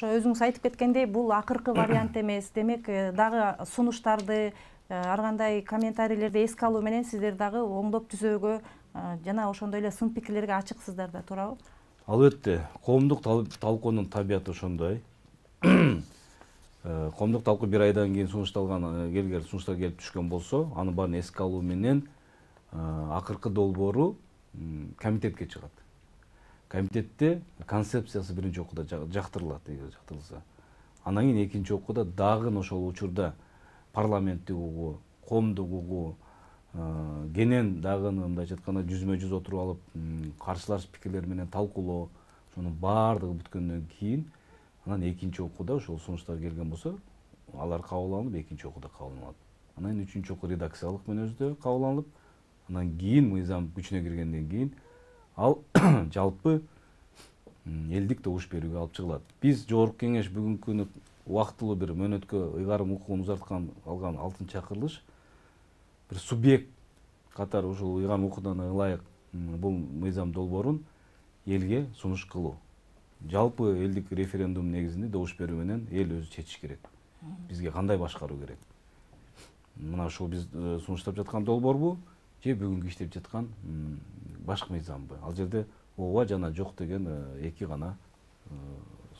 ошо өзүңүз айтып кеткендей бул акыркы вариант эмес. Демек дагы сунуштарды ар кандай комментарийлерди эске алуу менен сиздер дагы оңдоп түзөөгө жана ошондой эле сын пикирлерге ачыксыздар да, туурабы? Албетте, коомдук талкуунун табияты ошондой. Коомдук талкуу бир айдан кийин сунуштар келип түшкөн болсо, анын баарын эске алуу менен акыркы долбоору комитетке чыгат. Комитетте концепциясы биринчи окууда жактырылат, жактырылса. Анан кийин экинчи окууда дагы ошол учурда парламенттик угуу, коомдук угуу, кенен дагы мындайча айтканда жүзмө жүз отуруп алып, каршылаш пикирлер менен талкуулоо, ошонун баардыгы бүткөндөн кийин анан экинчи окууда ошол сунуштар келген болсо, алар кабыл алынып, экинчи окууда кабыл алынат. Анан үчүнчү окуу редакциялык мүнөздө кабыл алынып, анан кийин мыйзам күчүнө киргенден кийин ал жалпы элдик добуш берүүгө алып чыгылат. Биз Жогорку Кеңеш бүгүнкү күнү убактылуу бир мөөнөткө ыйгарым укугун узарткан алган алтын чакырылыш бир субъект катары ушул ыйгарым укугуна ылайык бул мыйзам долбоорун элге сунуш кылуу. Жалпы элдик референдум негизинде добуш берүү менен эл өзү чечиш керек. Бизге кандай башкаруу керек? Мына ушул биз сунуштап жаткан долбоорбу же бүгүнкү иштеп жаткан башка мыйзамбы? Ал жерде ооба жана жок деген эки гана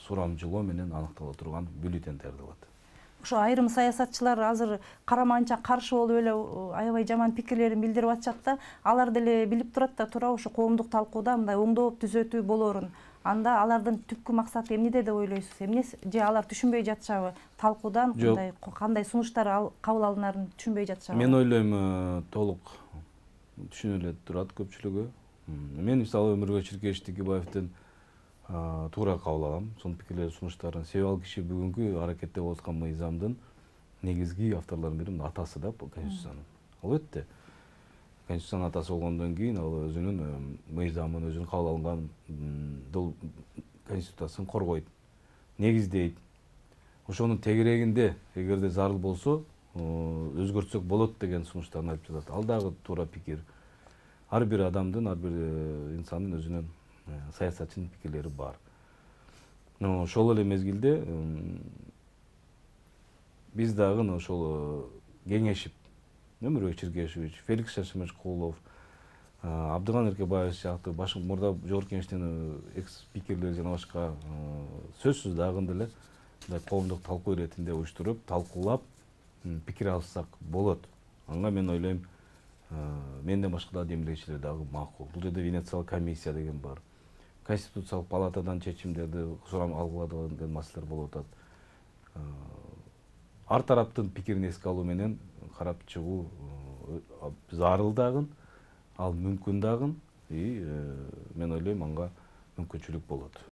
сурамжылоо менен аныктала турган бюллетень даярдалат. Ошо айрым саясатчылар азыр караманча каршы болуп эле аябай жаман пикирлерин билдирип атышат да, алар деле билип турат да, туура ошо коомдук талкууда мындай оңдоп түзөтүү болоорун. Анда алардын түпкү максаты эмнеде деп ойлойсуз? Эмне же алар түшүнбөй жатышабы? Талкуудан кандай сунуштар кабыл алынарын түшүнбөй жатышабы? Мен ойлойм, толук түшүнө эле турат көпчүлүгү. Мен мисалы Өмүрбек Чиркеш Текебаевдин туура кабыл алам сон пикирлер сунуштарын. Себеби ал киши бүгүнкү аракетте болуп аткан мыйзамдын негизги авторлорунун бири, атасы да Конституциянын. Албетте, Конституциянын атасы болгондон кийин ал өзүнүн мыйзамын, өзүнүн кабыл алынган Конституциясын коргойт, негиздейт. Ошонун тегерегинде эгерде зарыл болсо өзгөртсөк болот деген сунуштарын айтып жатат. Ал дагы туура пикир. Ар бир адамдын, ар бир инсандын өзүнүн саясатчынын пикирлери бар. Ошол эле мезгилде биз дагы ошол кеңешип, Өмүрбек Чиркешевич, Феликс Шашмешкулов, Абдыган Эркебаев сыяктуу мурда Жогорку Кеңештин экс-спикерлери жана башка сөзсүз дагы деле коомдук талкуу иретинде уюштуруп, талкуулап, пикир алышсак болот. Анга мен ойлойм, менден башка да демилгечилер дагы макул. Бул жерде Венециялык комиссия деген бар. Конституциялык палатадан чечимдерди сурам алгыла деген маселелер болуп атат. Ар тараптын пикирин эске алуу менен карап чыгуу зарыл дагы, ал мүмкүн дагы, мен ойлойм анга мүмкүнчүлүк болот.